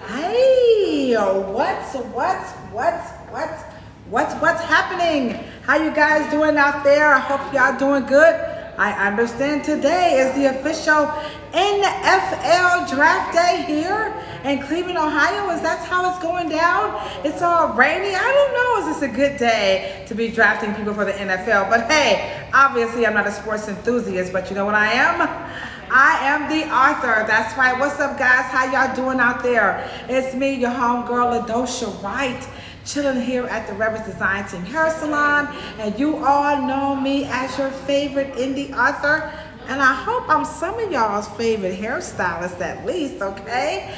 Hey, what's happening? How you guys doing out there? I hope y'all doing good. I understand today is the official NFL draft day here in Cleveland, Ohio. That's how it's going down? It's all rainy. I don't know. Is this a good day to be drafting people for the NFL? But hey, obviously I'm not a sports enthusiast, but you know what I am? I am the author. That's right. What's up, guys? How y'all doing out there? It's me, your homegirl, LaDosha Wright, chilling here at the Reverend's Design Team Hair Salon. And you all know me as your favorite indie author. And I hope I'm some of y'all's favorite hairstylist at least, okay?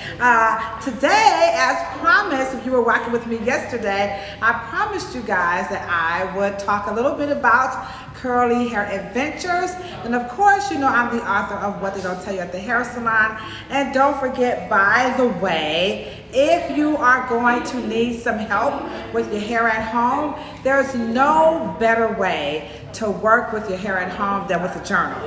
Today, as promised, if you were rocking with me yesterday, I promised you guys that I would talk a little bit about curly hair adventures. And of course, you know I'm the author of What They Don't Tell You at the Hair Salon. And don't forget, by the way, if you are going to need some help with your hair at home, there's no better way to work with your hair at home than with a journal.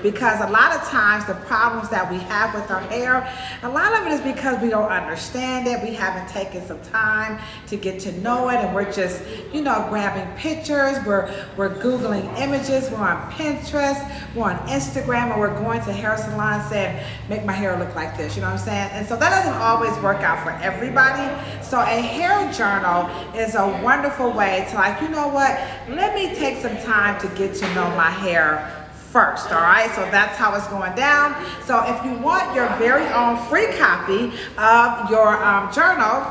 Because a lot of times the problems that we have with our hair, a lot of it is because we don't understand it. We haven't taken some time to get to know it, and we're just, you know, grabbing pictures, we're Googling images, we're on Pinterest, we're on Instagram, and we're going to hair salons saying, make my hair look like this, you know what I'm saying? And so that doesn't always work out for everybody. So a hair journal is a wonderful way to, like, you know what, let me take some time to get to know my hair first, all right? So that's how it's going down. So if you want your very own free copy of your journal,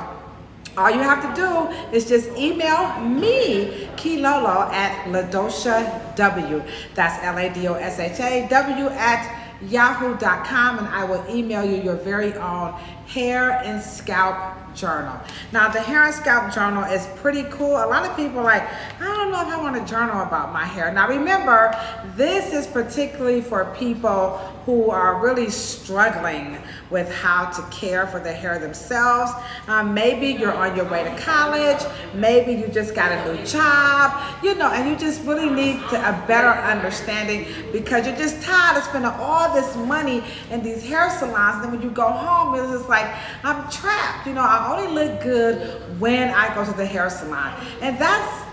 all you have to do is just email me, Kilolo, at LaDoshaW. That's LaDoshaW at yahoo.com, and I will email you your very own hair and scalp journal. Now, the hair and scalp journal is pretty cool. A lot of people are like, I don't know if I want to journal about my hair. Now, remember, this is particularly for people who are really struggling with how to care for their hair themselves. Maybe you're on your way to college. Maybe you just got a new job, you know, and you just really need a better understanding because you're just tired of spending all this money in these hair salons. And then when you go home, it's just like, I'm trapped. You know, I only look good when I go to the hair salon. And that's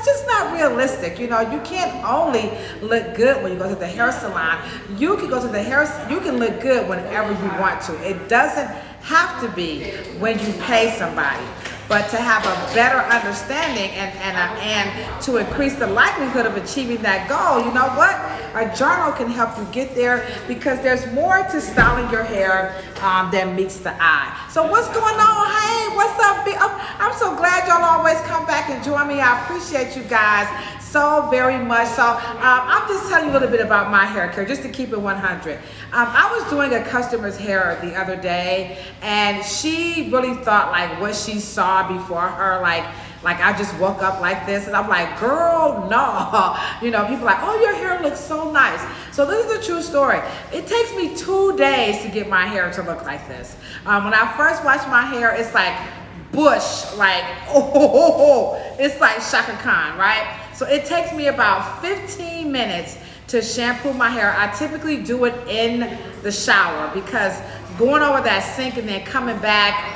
just not realistic. You know, you can't only look good when you go to the hair salon. You can go to the you can look good whenever you want to. It doesn't have to be when you pay somebody. But to have a better understanding and to increase the likelihood of achieving that goal, you know what? A journal can help you get there because there's more to styling your hair than meets the eye. So what's going on? Hey, what's up? I'm so glad y'all always come back and join me. I appreciate you guys so very much. So I'm just telling you a little bit about my hair care, just to keep it 100. I was doing a customer's hair the other day, and she really thought like what she saw before her, like I just woke up like this, and I'm like, girl, no. You know, people are like, oh, your hair looks so nice. So this is a true story. It takes me 2 days to get my hair to look like this. When I first wash my hair, it's like bush, like, it's like Shaka Khan, right? So it takes me about 15 minutes to shampoo my hair. I typically do it in the shower because going over that sink and then coming back,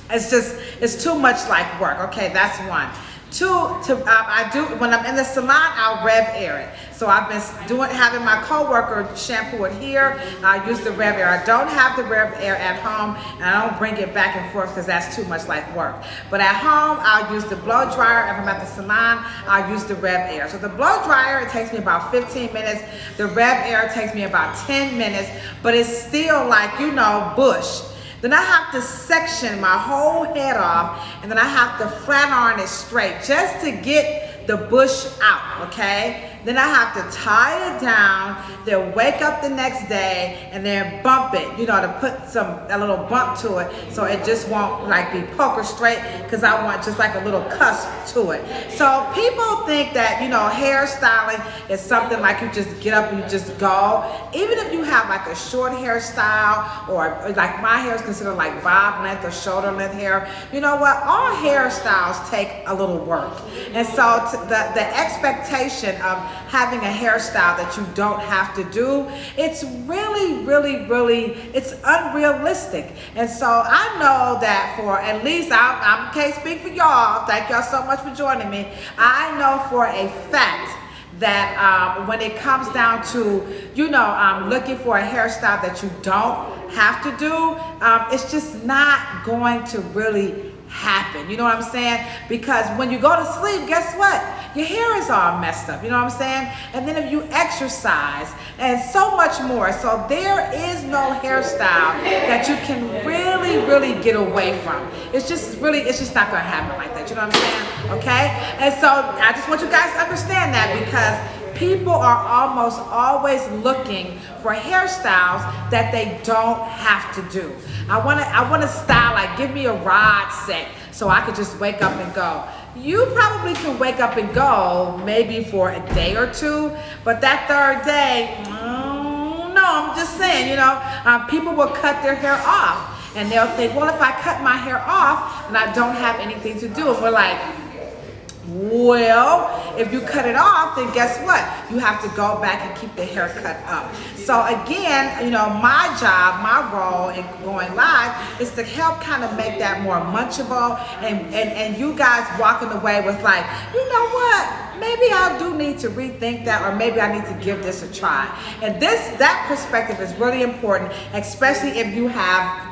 it's too much like work. Okay, that's one. Two, I do, when I'm in the salon, I'll rev air it. So I've been having my coworker shampoo it here. I use the rev air. I don't have the rev air at home, and I don't bring it back and forth because that's too much like work. But at home, I'll use the blow dryer. If I'm at the salon, I'll use the rev air. So the blow dryer, it takes me about 15 minutes. The rev air takes me about 10 minutes, but it's still like, you know, bush. Then I have to section my whole head off, and then I have to flat iron it straight just to get the bush out, okay? Then I have to tie it down, then wake up the next day and then bump it, you know, to put a little bump to it so it just won't like be poker straight, because I want just like a little cusp to it. So people think that, you know, hairstyling is something like you just get up and you just go. Even if you have like a short hairstyle, or like my hair is considered like bob length or shoulder length hair, you know what, all hairstyles take a little work. And so the expectation of having a hairstyle that you don't have to do, it's really, it's unrealistic. And so I know that for at least, I can't speak for y'all. Thank y'all so much for joining me. I know for a fact that when it comes down to, looking for a hairstyle that you don't have to do, it's just not going to really happen. You know what I'm saying? Because when you go to sleep, guess what? Your hair is all messed up. You know what I'm saying? And then if you exercise and so much more. So there is no hairstyle that you can really get away from. It's just not going to happen like that. You know what I'm saying? Okay? And so I just want you guys to understand that, because people are almost always looking for hairstyles that they don't have to do. I want to style, like, give me a rod set so I could just wake up and go. You probably can wake up and go maybe for a day or two, but that third day, no, I'm just saying, people will cut their hair off, and they'll think, well, if I cut my hair off, then I don't have anything to do. And we're like, well, if you cut it off, then guess what? You have to go back and keep the hair cut up. So again, my job, my role in going live is to help kind of make that more munchable, and you guys walking away with like, you know what? Maybe I do need to rethink that, or maybe I need to give this a try. And that perspective is really important, especially if you have,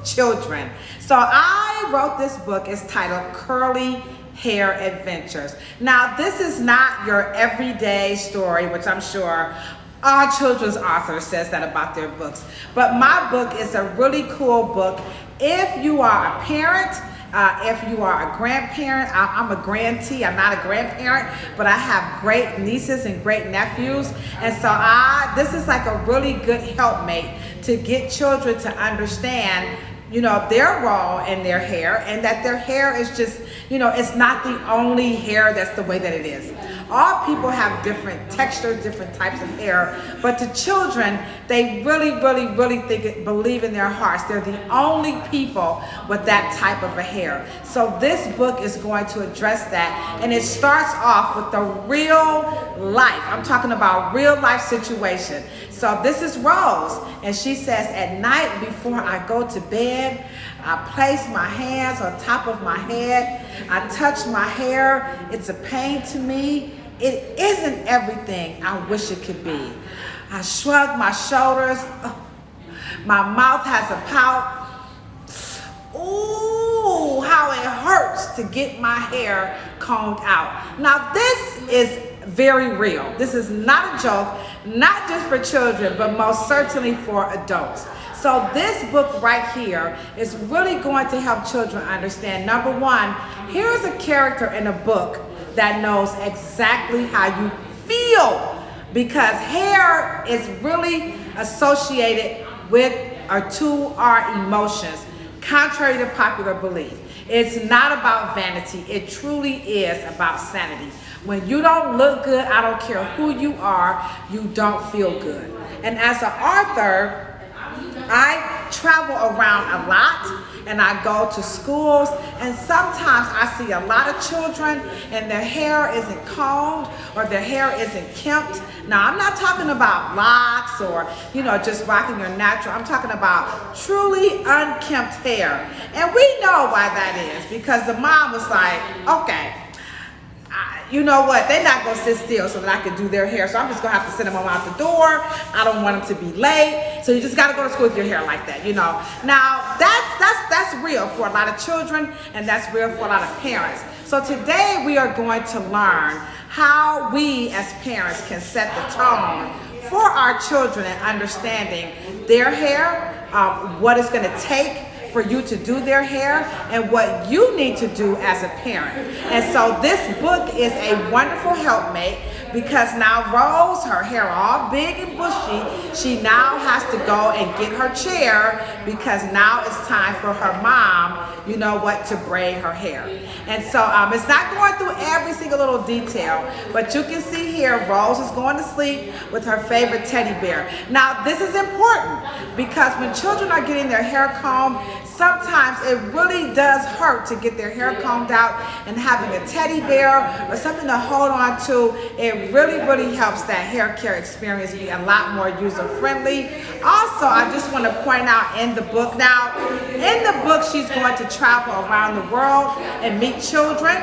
children. So I wrote this book. It's titled Curly Hair Adventures. Now, this is not your everyday story, which I'm sure all children's authors says that about their books. But my book is a really cool book. If you are a parent, if you are a grandparent, I'm a grantee, I'm not a grandparent, but I have great nieces and great nephews. And so this is like a really good helpmate to get children to understand their role in their hair, and that their hair is just, it's not the only hair that's the way that it is. All people have different textures, different types of hair, but to children, they really believe in their hearts they're the only people with that type of a hair. So this book is going to address that, and it starts off with the real life. I'm talking about real life situation. So this is Rose, and she says, at night before I go to bed, I place my hands on top of my head. I touch my hair. It's a pain to me. It isn't everything I wish it could be. I shrug my shoulders. My mouth has a pout. Ooh, how it hurts to get my hair combed out. Now this is very real. This is not a joke, not just for children, but most certainly for adults. So this book right here is really going to help children understand, number one, here's a character in a book that knows exactly how you feel, because hair is really associated with or to our emotions, contrary to popular belief. It's not about vanity. It truly is about sanity. When you don't look good, I don't care who you are, you don't feel good. And as an author, I travel around a lot, and I go to schools, and sometimes I see a lot of children and their hair isn't combed or their hair isn't kempt. Now, I'm not talking about locks or, just rocking your natural. I'm talking about truly unkempt hair. And we know why that is, because the mom was like, okay, you know what, they're not going to sit still so that I can do their hair, so I'm just going to have to send them out the door. I don't want them to be late, so you just got to go to school with your hair like that, Now, that's real for a lot of children, and that's real for a lot of parents. So today we are going to learn how we as parents can set the tone for our children and understanding their hair, what it's going to take for you to do their hair, and what you need to do as a parent. And so this book is a wonderful helpmate, because now Rose, her hair all big and bushy, she now has to go and get her chair, because now it's time for her mom, to braid her hair. And so it's not going through every single little detail, but you can see here Rose is going to sleep with her favorite teddy bear. Now this is important, because when children are getting their hair combed, sometimes it really does hurt to get their hair combed out, and having a teddy bear or something to hold on to, it it really, really helps that hair care experience be a lot more user-friendly. Also, I just want to point out in the book now, in the book, she's going to travel around the world and meet children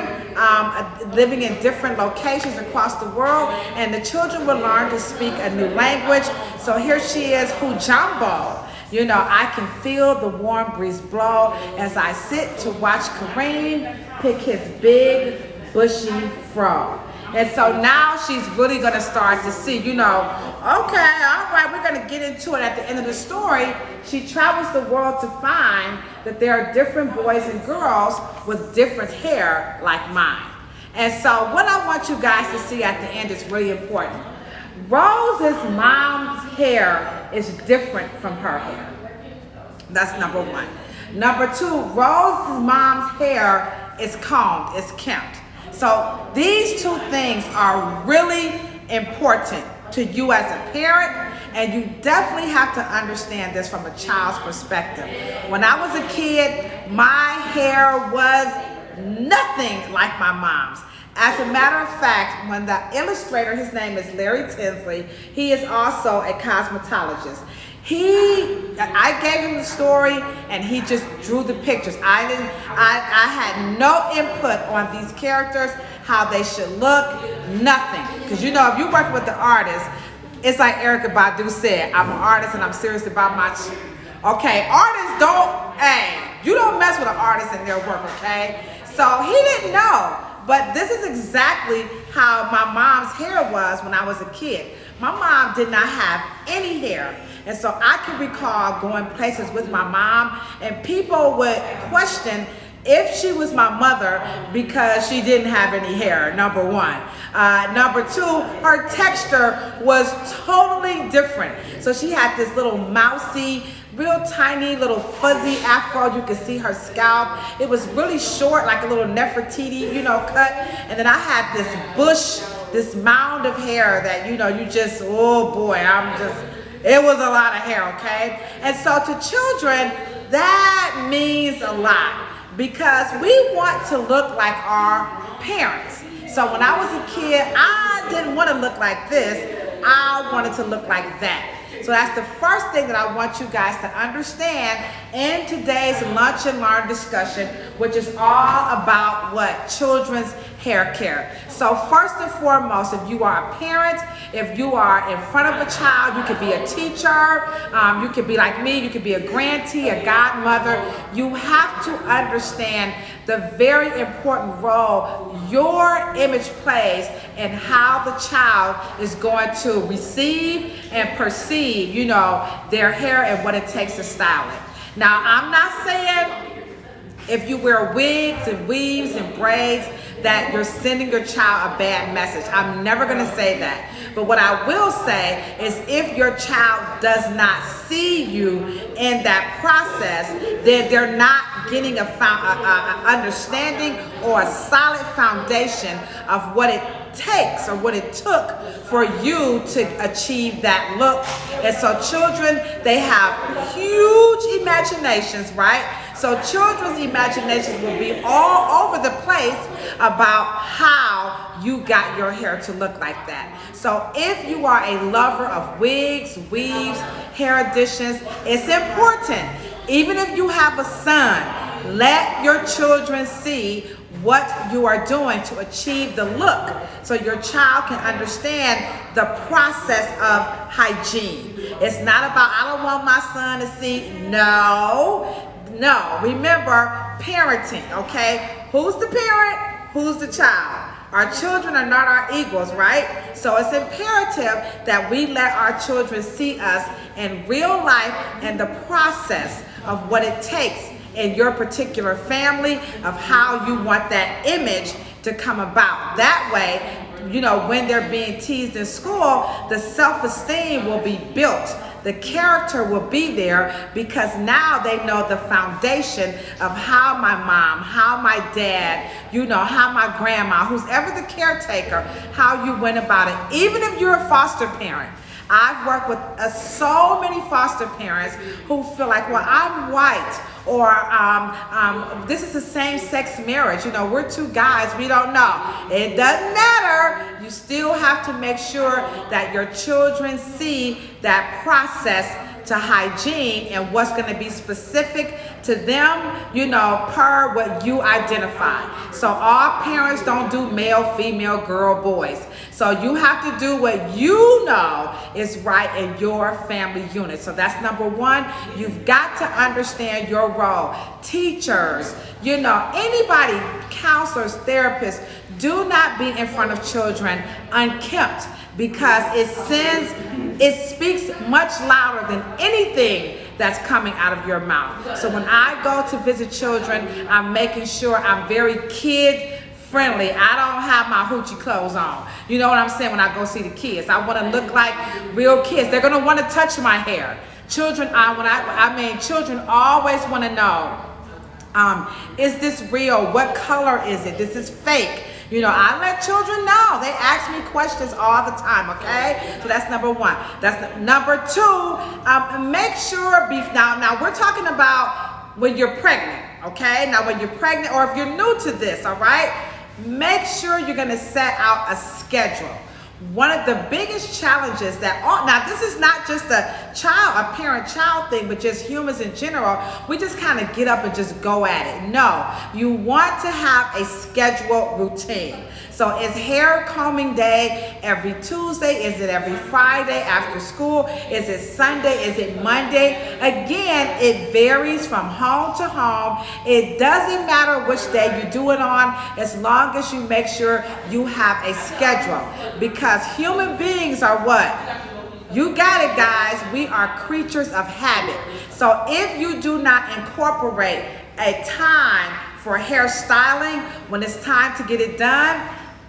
living in different locations across the world, and the children will learn to speak a new language. So here she is, Hujambo. You know, I can feel the warm breeze blow as I sit to watch Kareem pick his big, bushy fro. And so now she's really going to start to see, you know, okay, all right, we're going to get into it at the end of the story. She travels the world to find that there are different boys and girls with different hair like mine. And so what I want you guys to see at the end is really important. Rose's mom's hair is different from her hair. That's number one. Number two, Rose's mom's hair is combed, it's kempt. So these two things are really important to you as a parent, and you definitely have to understand this from a child's perspective. When I was a kid, my hair was nothing like my mom's. As a matter of fact, when the illustrator, his name is Larry Tinsley, he is also a cosmetologist. I gave him the story and he just drew the pictures. I had no input on these characters, how they should look, nothing. Because you know, if you work with the artist, it's like Erykah Badu said, I'm an artist and I'm serious about my okay, artists don't, you don't mess with an artist and their work, okay? So he didn't know. But this is exactly how my mom's hair was when I was a kid. My mom did not have any hair. And so I can recall going places with my mom and people would question if she was my mother because she didn't have any hair, number one. Number two, her texture was totally different. So she had this little mousy, real tiny little fuzzy afro. You could see her scalp. It was really short, like a little Nefertiti, you know, cut. And then I had this bush, this mound of hair that, you know, you just, oh boy, it was a lot of hair, okay? And so to children, that means a lot because we want to look like our parents. So when I was a kid, I didn't want to look like this. I wanted to look like that. So that's the first thing that I want you guys to understand in today's Lunch and Learn discussion, which is all about what? Children's hair care. So first and foremost, if you are a parent, if you are in front of a child, you could be a teacher, you could be like me, you could be a grantee, a godmother. You have to understand the very important role your image plays in how the child is going to receive and perceive, you know, their hair and what it takes to style it. Now, I'm not saying if you wear wigs and weaves and braids that you're sending your child a bad message. I'm never going to say that. But what I will say is if your child does not see you in that process, then they're not getting a understanding or a solid foundation of what it takes or what it took for you to achieve that look. And so children, they have huge imaginations, right? So children's imaginations will be all over the place about how you got your hair to look like that. So if you are a lover of wigs, weaves, hair additions, it's important. Even if you have a son, let your children see what you are doing to achieve the look so your child can understand the process of hygiene. It's not about, I don't want my son to see. No. Remember, parenting, okay? Who's the parent? Who's the child? Our children are not our equals, right? So it's imperative that we let our children see us in real life and the process of what it takes in your particular family of how you want that image to come about. That way, you know, when they're being teased in school, the self-esteem will be built. The character will be there because now they know the foundation of how my mom, how my dad, you know, how my grandma, who's ever the caretaker, how you went about it. Even if you're a foster parent, I've worked with so many foster parents who feel like, well, I'm white, or this is a same-sex marriage. You know, we're two guys, we don't know. It doesn't matter. You still have to make sure that your children see that process to hygiene and what's going to be specific to them, you know, per what you identify. So all parents don't do male, female, girl, boys. So you have to do what you know is right in your family unit. So that's number one. You've got to understand your role. Teachers, you know, anybody, counselors, therapists, do not be in front of children unkempt, because it speaks much louder than anything that's coming out of your mouth. So when I go to visit children, I'm making sure I'm very kid friendly. I don't have my hoochie clothes on. You know what I'm saying? When I go see the kids, I want to look like real kids. They're going to want to touch my hair. Children, children always want to know, is this real? What color is it? This is fake. You know, I let children know. They ask me questions all the time, okay? So that's number one. That's number two, make sure, now we're talking about when you're pregnant, okay? Now when you're pregnant, or if you're new to this, all right? Make sure you're gonna set out a schedule. One of the biggest challenges now this is not just a parent-child thing, but just humans in general, we just kind of get up and just go at it. No, you want to have a scheduled routine. So is hair combing day every Tuesday? Is it every Friday after school? Is it Sunday? Is it Monday? Again, it varies from home to home. It doesn't matter which day you do it on, as long as you make sure you have a schedule. Because human beings are what? You got it, guys. We are creatures of habit. So if you do not incorporate a time for hair styling when it's time to get it done,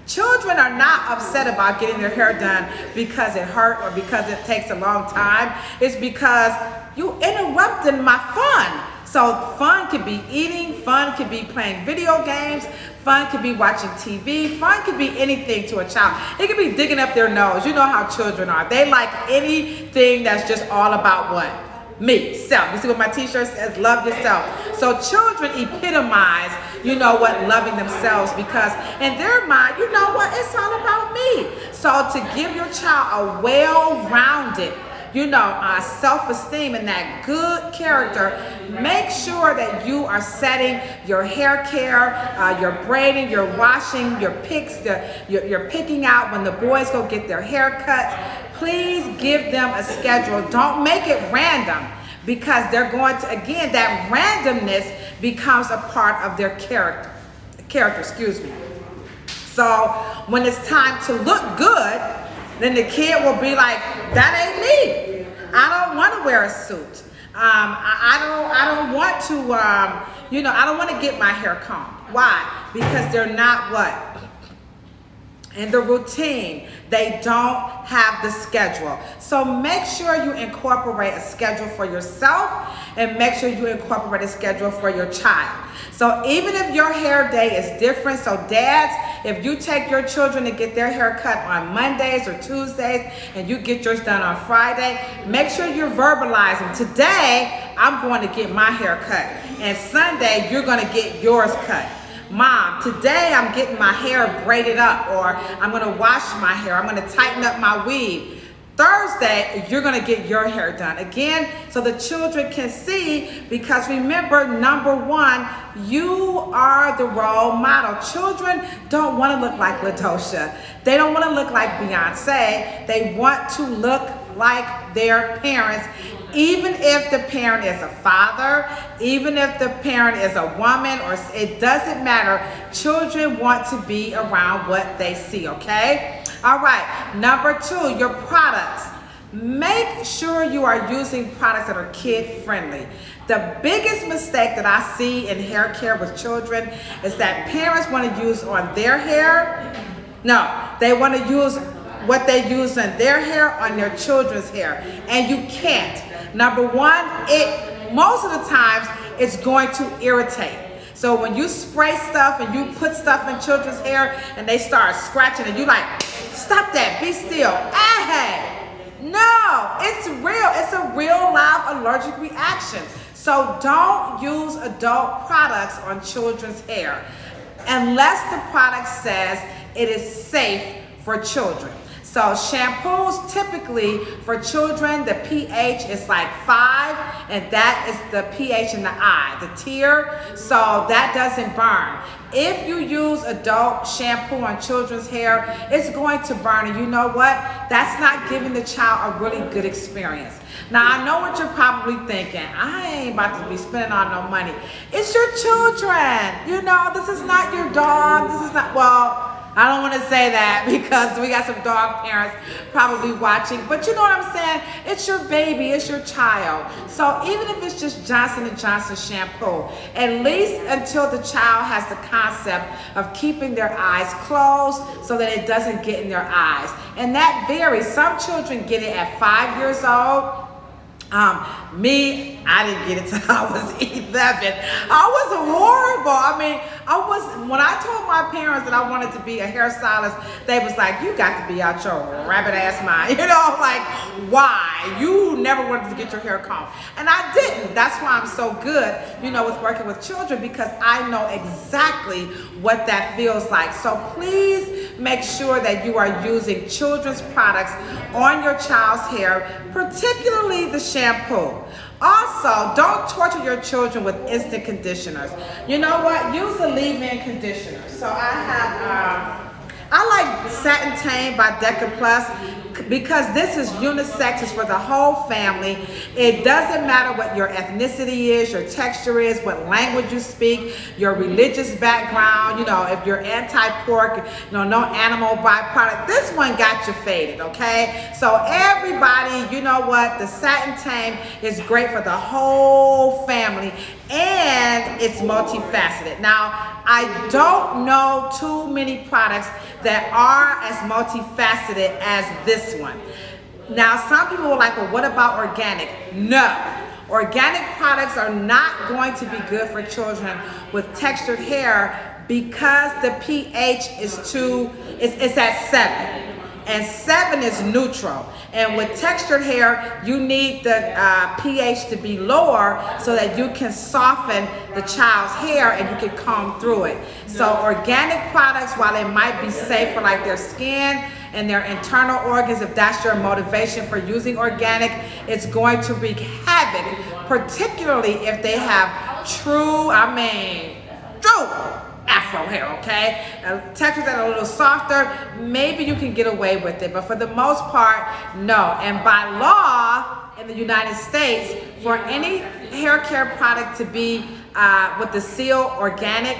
children are not upset about getting their hair done because it hurt or because it takes a long time. It's because you interrupted my fun. So fun could be eating, fun could be playing video games, fun could be watching TV, fun could be anything to a child. It could be digging up their nose. You know how children are. They like anything that's just all about what? Me, self. You see what my t-shirt says? Love yourself. So children epitomize, you know what, loving themselves, because in their mind, you know what, it's all about me. So to give your child a well-rounded, you know, self-esteem and that good character, make sure that you are setting your hair care, your braiding, your washing, your picks, you're picking out when the boys go get their haircuts. Please give them a schedule. Don't make it random, because they're going to, again, that randomness becomes a part of their character, So when it's time to look good, then the kid will be like, that ain't me. I don't want to wear a suit. I don't want to, I don't want to get my hair combed. Why? Because they're not what? In the routine. They don't have the schedule. So make sure you incorporate a schedule for yourself, and make sure you incorporate a schedule for your child. So even if your hair day is different, so dads, if you take your children to get their hair cut on Mondays or Tuesdays and you get yours done on Friday, make sure you're verbalizing, today I'm going to get my hair cut, and Sunday you're going to get yours cut. Mom, today I'm getting my hair braided up, or I'm going to wash my hair, I'm going to tighten up my weave. Thursday, you're going to get your hair done. Again, so the children can see, because remember, number one, you are the role model. Children don't want to look like LaDosha. They don't want to look like Beyonce. They want to look like their parents, even if the parent is a father, even if the parent is a woman, or it doesn't matter. Children want to be around what they see, okay? All right, number two, your products. Make sure you are using products that are kid friendly. The biggest mistake that I see in hair care with children is that parents want to use on their hair. No, they want to use what they use on their hair on their children's hair, and you can't. Number one, most of the times it's going to irritate. So when you spray stuff and you put stuff in children's hair and they start scratching, and you like, stop that, be still. Hey, no, it's real. It's a real live allergic reaction. So don't use adult products on children's hair unless the product says it is safe for children. So shampoos typically for children, the pH is like 5, and that is the pH in the eye, the tear, so that doesn't burn. If you use adult shampoo on children's hair, it's going to burn, and you know what? That's not giving the child a really good experience. Now, I know what you're probably thinking. I ain't about to be spending all no money. It's your children. You know, this is not your dog. This is not, well, I don't want to say that because we got some dog parents probably watching, but you know what I'm saying? It's your baby, it's your child. So even if it's just Johnson & Johnson shampoo, at least until the child has the concept of keeping their eyes closed so that it doesn't get in their eyes. And that varies. Some children get it at 5 years old. Me, I didn't get it till I was 11. I was horrible. I mean, when I told my parents that I wanted to be a hairstylist, they was like, you got to be out your rabbit ass mind. You know, like, why? You never wanted to get your hair combed. And I didn't. That's why I'm so good, you know, with working with children, because I know exactly what that feels like. So please make sure that you are using children's products on your child's hair, particularly the shampoo. Also, don't torture your children with instant conditioners. You know what? Use a leave-in conditioner. So I like Satin Tame by Deca Plus because this is unisex, it's for the whole family. It doesn't matter what your ethnicity is, your texture is, what language you speak, your religious background, you know, if you're anti-pork, you know, no animal byproduct. This one got you faded, okay? So everybody, you know what? The Satin Tame is great for the whole family, and it's multifaceted. Now, I don't know too many products that are as multifaceted as this one. Now, some people are like, well, what about organic? No. Organic products are not going to be good for children with textured hair because the pH is it's at 7. And 7 is neutral. And with textured hair, you need the pH to be lower so that you can soften the child's hair and you can comb through it. So organic products, while it might be safe for like their skin and their internal organs, if that's your motivation for using organic, it's going to wreak havoc, particularly if they have true Afro hair, okay? Textures that are a little softer, maybe you can get away with it, but for the most part, no. And by law in the United States, for any hair care product to be with the seal organic,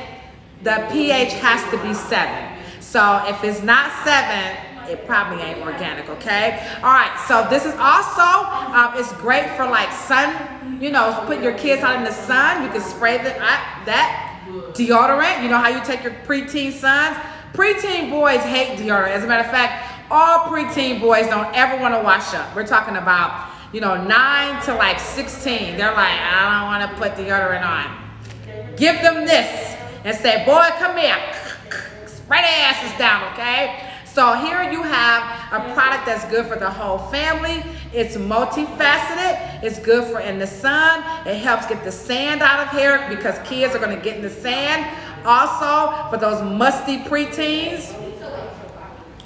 the pH has to be 7. So if it's not 7, it probably ain't organic, okay? All right, so this is also, it's great for like sun, you know, putting your kids out in the sun. You can spray that deodorant. You know how you take your preteen sons? Preteen boys hate deodorant. As a matter of fact, all preteen boys don't ever want to wash up. We're talking about, you know, 9 to like 16. They're like, I don't want to put deodorant on. Give them this and say, boy, come here. Spray their asses down, okay? So here you have a product that's good for the whole family. It's multifaceted. It's good for in the sun. It helps get the sand out of hair because kids are going to get in the sand. Also, for those musty preteens,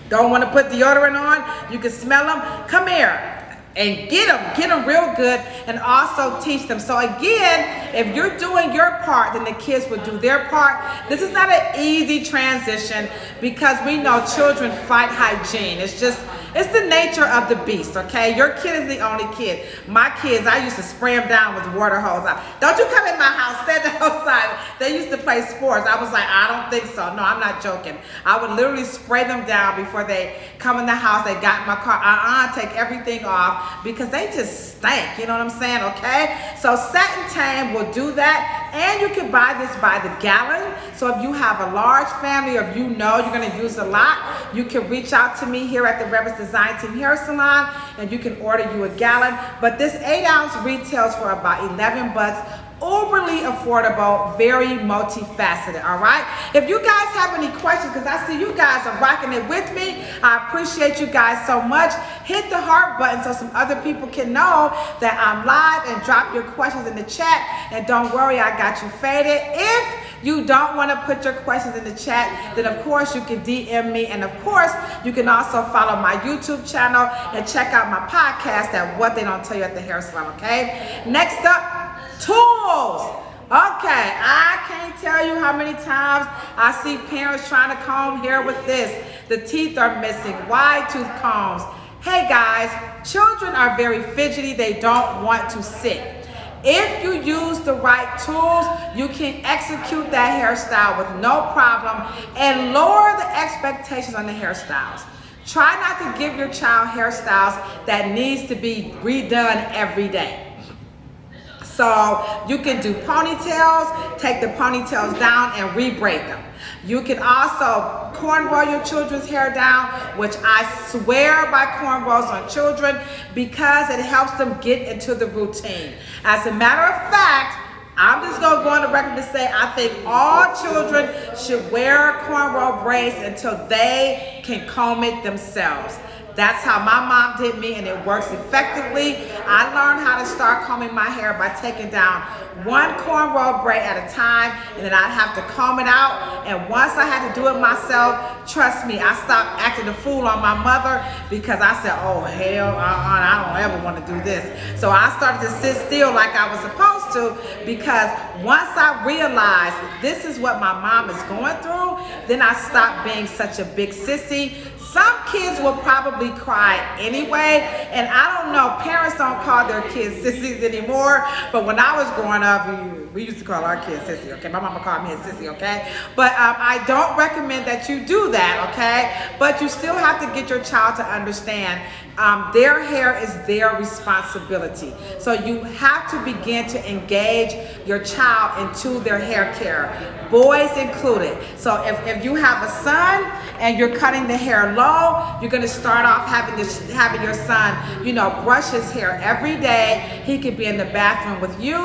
don't want to put deodorant on, you can smell them. Come here and get them real good, and also teach them. So again, if you're doing your part, then the kids will do their part. This is not an easy transition because we know children fight hygiene. It's the nature of the beast, okay? Your kid is the only kid. My kids, I used to spray them down with the water hose. Don't you come in my house, stand outside. They used to play sports. I was like, I don't think so. No, I'm not joking. I would literally spray them down before they come in the house. They got in my car. Take everything off because they just stink. You know what I'm saying, okay? So Satin Tame will do that, and you can buy this by the gallon. So if you have a large family, or if you know you're going to use a lot, you can reach out to me here at the Reverend's Design Team Hair Salon, and you can order you a gallon. But this 8 ounce retails for about $11 uberly affordable, very multifaceted, all right? If you guys have any questions, because I see you guys are rocking it with me, I appreciate you guys so much. Hit the heart button so some other people can know that I'm live, and drop your questions in the chat. And don't worry, I got you faded. If you don't want to put your questions in the chat, then of course you can DM me, and of course you can also follow my YouTube channel and check out my podcast at What They Don't Tell You at the Hair Salon, okay? Next up, tools. Okay, I can't tell you how many times I see parents trying to comb hair with this. The teeth are missing, wide tooth combs. Hey guys, children are very fidgety. They don't want to sit. If you use the right tools, you can execute that hairstyle with no problem and lower the expectations on the hairstyles. Try not to give your child hairstyles that needs to be redone every day. So you can do ponytails, take the ponytails down and re-braid them. You can also cornrow your children's hair down, which I swear by cornrows on children because it helps them get into the routine. As a matter of fact, I'm just going to go on the record to say I think all children should wear cornrow braids until they can comb it themselves. That's how my mom did me, and it works effectively. I learned how to start combing my hair by taking down one cornrow braid at a time, and then I'd have to comb it out. And once I had to do it myself, trust me, I stopped acting a fool on my mother because I said, oh hell, I don't ever want to do this. So I started to sit still like I was supposed to, because once I realized this is what my mom is going through, then I stopped being such a big sissy. Some kids will probably cry anyway, and I don't know, parents don't call their kids sissies anymore, but when I was growing up, we used to call our kids sissy, okay? My mama called me a sissy, okay? But I don't recommend that you do that, okay? But you still have to get your child to understand their hair is their responsibility. So you have to begin to engage your child into their hair care, boys included. So if you have a son and you're cutting the hair low, you're gonna start off having your son, you know, brush his hair every day. He could be in the bathroom with you.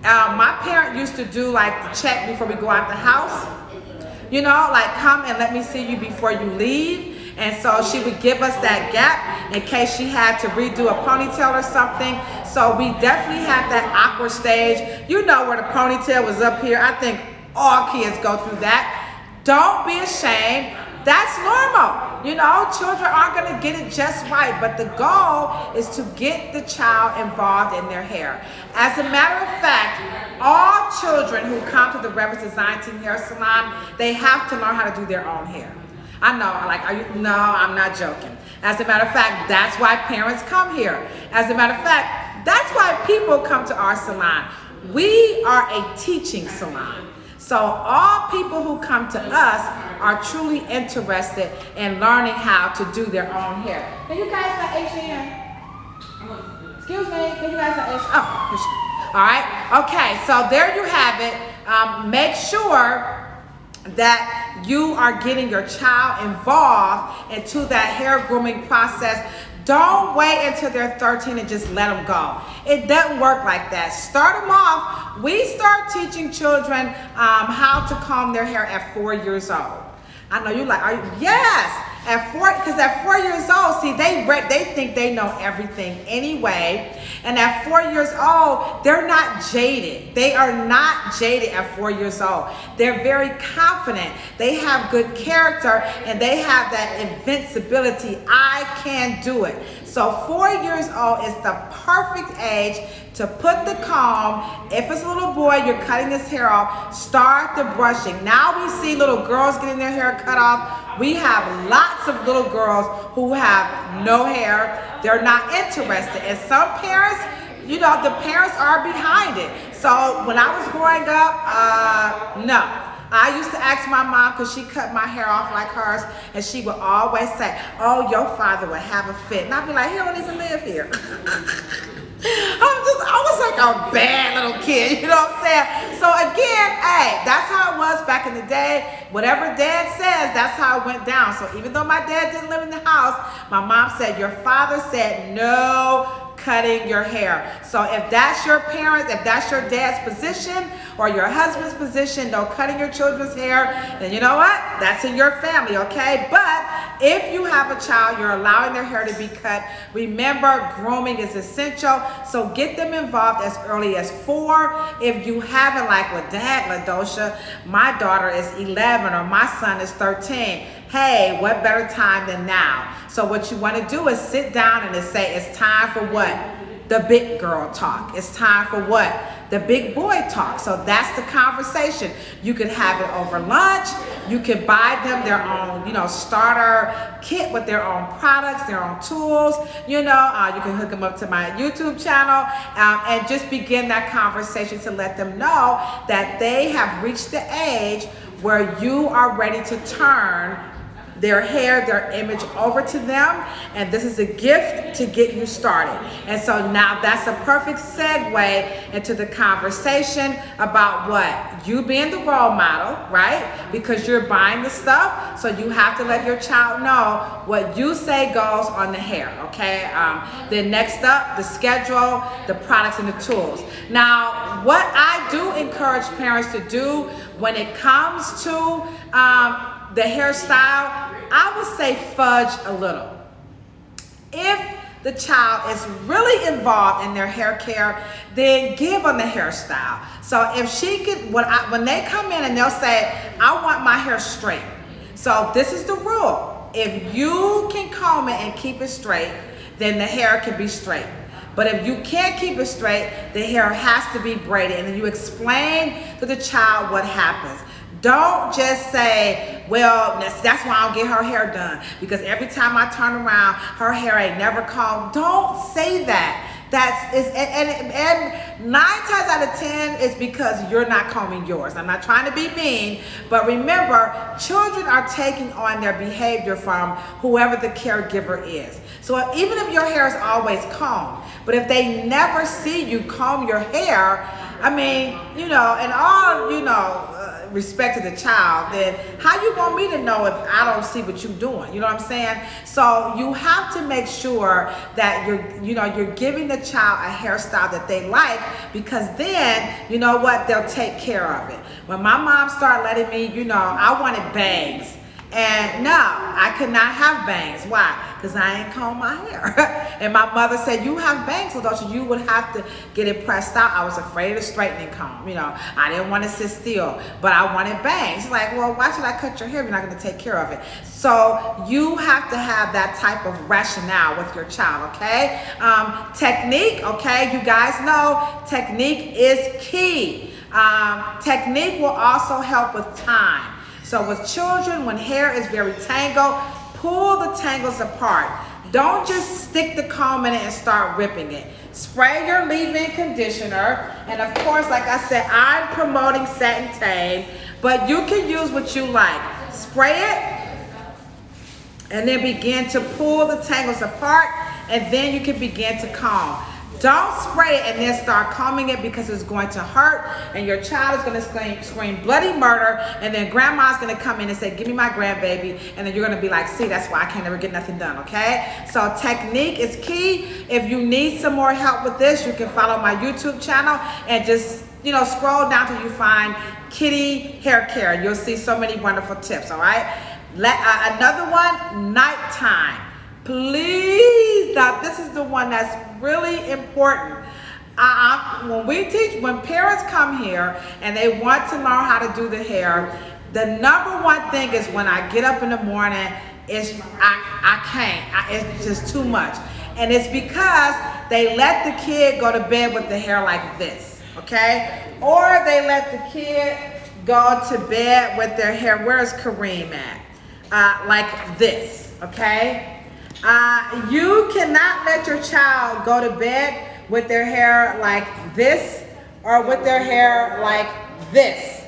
My parent used to do like the check before we go out the house. You know, like come and let me see you before you leave. And so she would give us that gap in case she had to redo a ponytail or something. So we definitely had that awkward stage. You know where the ponytail was up here. I think all kids go through that. Don't be ashamed. That's normal. You know, children aren't going to get it just right, but the goal is to get the child involved in their hair. As a matter of fact, all children who come to the Reverend's Design Team Hair Salon, they have to learn how to do their own hair. I know, like, no, I'm not joking. As a matter of fact, that's why parents come here. As a matter of fact, that's why people come to our salon. We are a teaching salon. So all people who come to us are truly interested in learning how to do their own hair. Can you guys not HN? Excuse me, can you guys not HN? Oh, all right. Okay, so there you have it. Make sure that you are getting your child involved into that hair grooming process. Don't wait until they're 13 and just let them go. It doesn't work like that. Start them off. We start teaching children how to comb their hair at 4 years old. I know you like, are you? Yes. Because at 4 years old, see, they think they know everything anyway. And at 4 years old, they're not jaded. They are not jaded at 4 years old. They're very confident. They have good character, and they have that invincibility. I can do it. So 4 years old is the perfect age to put the comb. If it's a little boy, you're cutting his hair off, start the brushing. Now we see little girls getting their hair cut off. We have lots of little girls who have no hair. They're not interested. And some parents, you know, the parents are behind it. So when I was growing up, no. I used to ask my mom, because she cut my hair off like hers, and she would always say, oh, your father would have a fit. And I'd be like, he don't even live here. I was like a bad little kid, you know what I'm saying? So again, hey, that's how it was back in the day. Whatever dad says, that's how it went down. So even though my dad didn't live in the house, my mom said, your father said no cutting your hair. So if that's your parents, if that's your dad's position or your husband's position, no cutting your children's hair, then you know what? That's in your family, okay? But if you have a child, you're allowing their hair to be cut. Remember, grooming is essential, so get them involved as early as 4. If you haven't, like with Dad, LaDosha, my daughter is 11 or my son is 13. Hey, what better time than now? So what you want to do is sit down and say, it's time for what? The big girl talk. It's time for what? The big boy talk. So that's the conversation. You can have it over lunch. You can buy them their own, starter kit with their own products, their own tools. You can hook them up to my YouTube channel and just begin that conversation to let them know that they have reached the age where you are ready to turn their hair, their image over to them, and this is a gift to get you started. And so now that's a perfect segue into the conversation about what? You being the role model, right? Because you're buying the stuff, so you have to let your child know what you say goes on the hair, okay? Then next up, the schedule, the products, and the tools. Now, what I do encourage parents to do when it comes to the hairstyle, I would say fudge a little. If the child is really involved in their hair care, then give them the hairstyle. So if she could, when they come in and they'll say, I want my hair straight. So this is the rule. If you can comb it and keep it straight, then the hair can be straight. But if you can't keep it straight, the hair has to be braided. And then you explain to the child what happens. Don't just say, well, that's why I don't get her hair done, because every time I turn around, her hair ain't never combed. Don't say that. And 9 times out of 10, it's because you're not combing yours. I'm not trying to be mean, but remember, children are taking on their behavior from whoever the caregiver is. So even if your hair is always combed, but if they never see you comb your hair, I mean, and all, respect to the child, then how you want me to know if I don't see what you're doing? You know what I'm saying? So you have to make sure that you're giving the child a hairstyle that they like, because then, you know what, they'll take care of it. When my mom started letting me, I wanted bangs. And no, I could not have bangs. Why? Because I ain't comb my hair. And my mother said, you have bangs, so don't you would have to get it pressed out. I was afraid of the straightening comb. I didn't want to sit still, but I wanted bangs. She's like, well, why should I cut your hair if you're not going to take care of it? So you have to have that type of rationale with your child, okay? Technique, okay? You guys know technique is key. Technique will also help with time. So with children, when hair is very tangled, pull the tangles apart. Don't just stick the comb in it and start ripping it. Spray your leave-in conditioner. And of course, like I said, I'm promoting satin tame, but you can use what you like. Spray it, and then begin to pull the tangles apart, and then you can begin to comb. Don't spray it and then start combing it, because it's going to hurt, and your child is going to scream bloody murder, and then grandma's going to come in and say, give me my grandbaby, and then you're going to be like, see, that's why I can't ever get nothing done, okay? So technique is key. If you need some more help with this, you can follow my YouTube channel and just, scroll down till you find Kiddie Hair Care. You'll see so many wonderful tips, all right? Another one, nighttime. Please, now this is the one that's really important. When parents come here and they want to learn how to do the hair, the number one thing is when I get up in the morning, I can't. It's just too much. And it's because they let the kid go to bed with the hair like this, okay? Or they let the kid go to bed with their hair, where's Kareem at? Like this, okay? You cannot let your child go to bed with their hair like this or with their hair like this.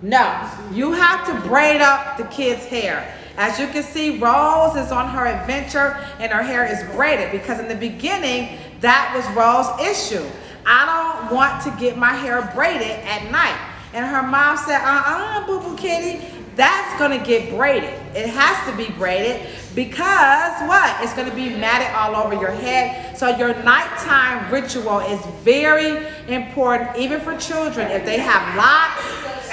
No, you have to braid up the kid's hair. As you can see, Rose is on her adventure and her hair is braided, because in the beginning, that was Rose's issue. I don't want to get my hair braided at night. And her mom said, boo-boo kitty, that's gonna get braided. It has to be braided because what? It's gonna be matted all over your head. So your nighttime ritual is very important, even for children. If they have locks,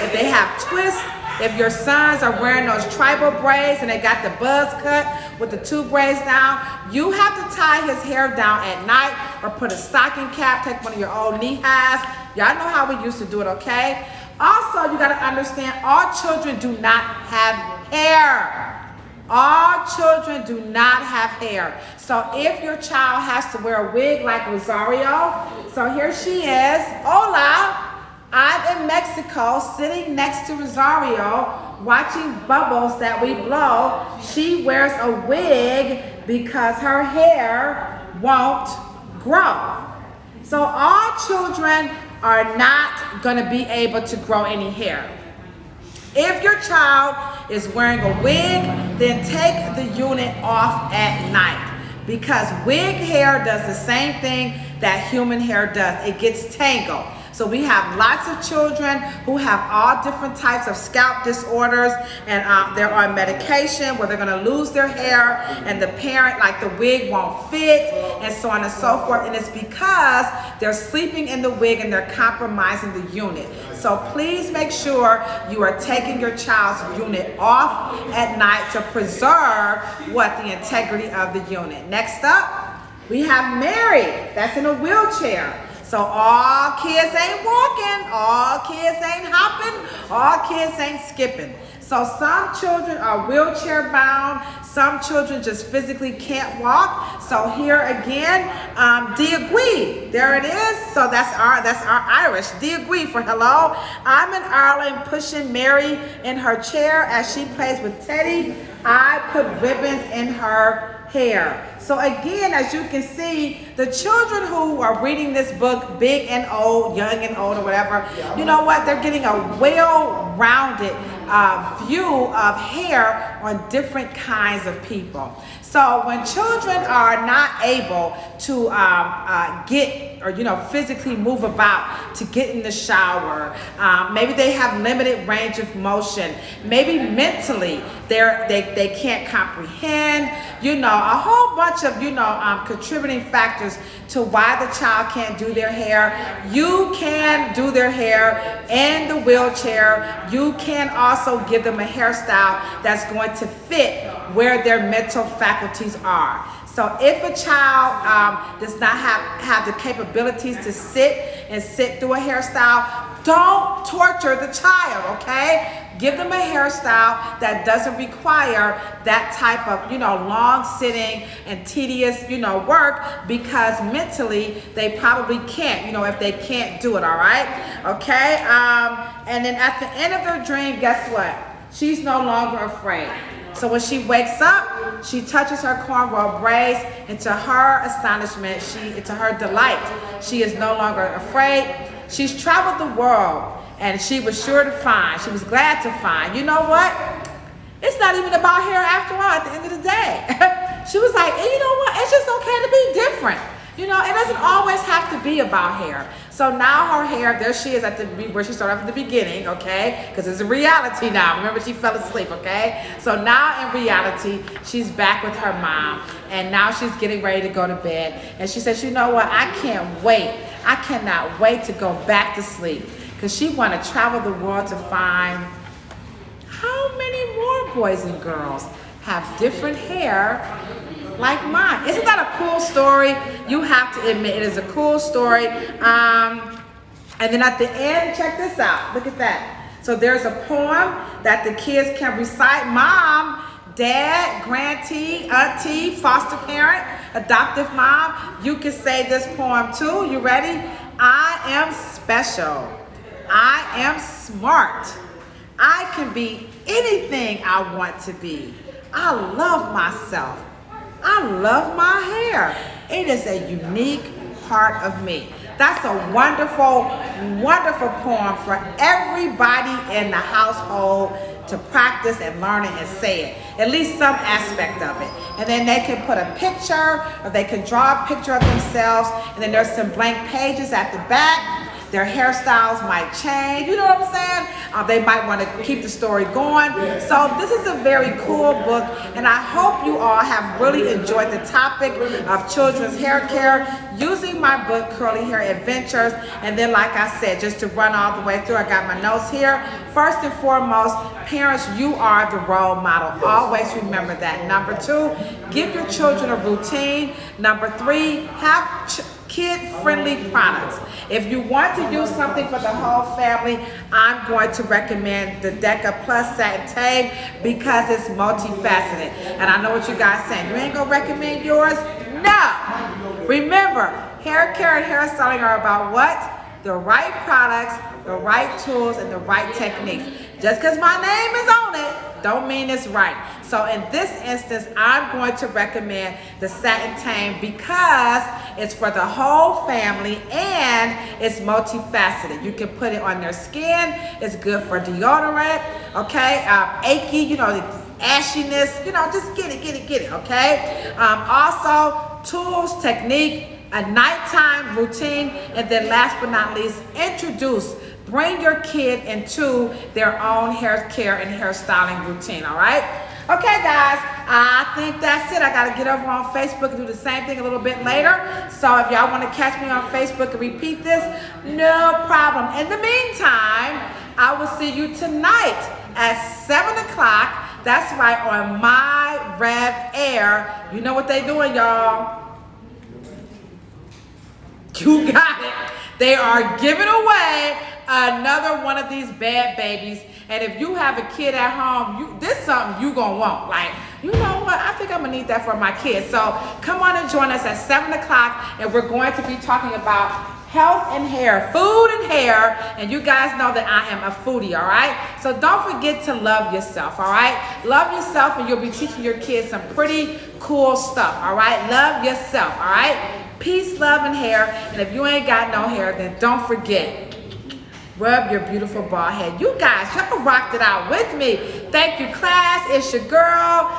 if they have twists, if your sons are wearing those tribal braids and they got the buzz cut with the 2 braids down, you have to tie his hair down at night or put a stocking cap, take one of your old knee highs. Y'all know how we used to do it, okay? Also, you gotta understand, all children do not have hair. All children do not have hair. So if your child has to wear a wig like Rosario, so here she is, hola. I'm in Mexico sitting next to Rosario watching bubbles that we blow. She wears a wig because her hair won't grow. So all children are not going to be able to grow any hair. If your child is wearing a wig, then take the unit off at night because wig hair does the same thing that human hair does. It gets tangled. So we have lots of children who have all different types of scalp disorders, and they're on medication where they're going to lose their hair, and the parent, like the wig won't fit, and so on and so forth. And it's because they're sleeping in the wig and they're compromising the unit. So please make sure you are taking your child's unit off at night to preserve the integrity of the unit. Next up, we have Mary, that's in a wheelchair. So all kids ain't walking, all kids ain't hopping, all kids ain't skipping. So some children are wheelchair bound, some children just physically can't walk. So here again, Diagui, there it is. So that's our Irish, Diagui for hello. I'm in Ireland pushing Mary in her chair as she plays with Teddy. I put ribbons in her hair. So again, as you can see, the children who are reading this book, big and old, young and old, or whatever, you know what? They're getting a well-rounded view of hair on different kinds of people. So when children are not able to get or physically move about, to get in the shower, maybe they have limited range of motion, maybe mentally they can't comprehend, a whole bunch of contributing factors to why the child can't do their hair. You can do their hair in the wheelchair. You can also give them a hairstyle that's going to fit where their mental faculties are. So if a child does not have the capabilities to sit through a hairstyle, don't torture the child, okay? Give them a hairstyle that doesn't require that type of, long sitting and tedious, work, because mentally they probably can't, if they can't do it, all right? Okay? And then at the end of their dream, guess what? She's no longer afraid. So when she wakes up, she touches her cornrow braids, and to her astonishment, to her delight, she is no longer afraid. She's traveled the world, and she was sure to find, she was glad to find, you know what? It's not even about hair after all at the end of the day. She was like, you know what? It's just okay to be different. It doesn't always have to be about hair. So now her hair, there she is where she started off at the beginning, okay? Because it's a reality now. Remember, she fell asleep, okay? So now in reality, she's back with her mom, and now she's getting ready to go to bed. And she says, you know what? I can't wait. I cannot wait to go back to sleep, because she want to travel the world to find how many more boys and girls have different hair like mine. Isn't that a cool story? You have to admit it is a cool story. And then at the end, check this out. Look at that. So there's a poem that the kids can recite. Mom, dad, grantee, auntie, foster parent, adoptive mom, you can say this poem too. You ready? I am special. I am smart. I can be anything I want to be. I love myself. I love my hair. It is a unique part of me. That's a wonderful, wonderful poem for everybody in the household to practice and learn it and say it. At least some aspect of it. And then they can put a picture, or they can draw a picture of themselves, and then there's some blank pages at the back. Their hairstyles might change. You know what I'm saying? They might want to keep the story going. So this is a very cool book, and I hope you all have really enjoyed the topic of children's hair care using my book, Curly Hair Adventures. And then, like I said, just to run all the way through, I got my notes here. First and foremost, parents, you are the role model. Always remember that. Number 2, give your children a routine. Number 3, have kid-friendly products. If you want to use something for the whole family, I'm going to recommend the Deca Plus Satin Tame because it's multifaceted. And I know what you guys are saying. You ain't gonna recommend yours? No! Remember, hair care and hairstyling are about what? The right products, the right tools, and the right techniques. Just because my name is on it, don't mean it's right. So in this instance, I'm going to recommend the Satin Tame because it's for the whole family and it's multifaceted. You can put it on their skin. It's good for deodorant, okay? Achy, you know, ashiness, you know, just get it, okay? Also, tools, technique, a nighttime routine, and then last but not least, bring your kid into their own hair care and hairstyling routine, all right? Okay, guys, I think that's it. I got to get over on Facebook and do the same thing a little bit later. So if y'all want to catch me on Facebook and repeat this, no problem. In the meantime, I will see you tonight at 7 o'clock. That's right, on My Rev Air. You know what they doing, y'all? You got it. They are giving away another one of these bad babies. And if you have a kid at home, this is something you gonna want. Like, you know what? I think I'm gonna need that for my kids. So come on and join us at 7 o'clock, and we're going to be talking about health and hair, food and hair. And you guys know that I am a foodie, all right? So don't forget to love yourself, all right? Love yourself, and you'll be teaching your kids some pretty cool stuff, all right? Love yourself, all right? Peace, love, and hair. And if you ain't got no hair, then don't forget, rub your beautiful bald head. You guys, y'all rocked it out with me. Thank you, class. It's your girl,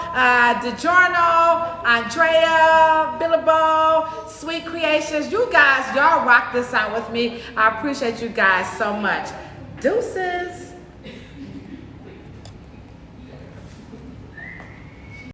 DiGiorno, Andrea, Billabo, Sweet Creations. You guys, y'all rocked this out with me. I appreciate you guys so much. Deuces.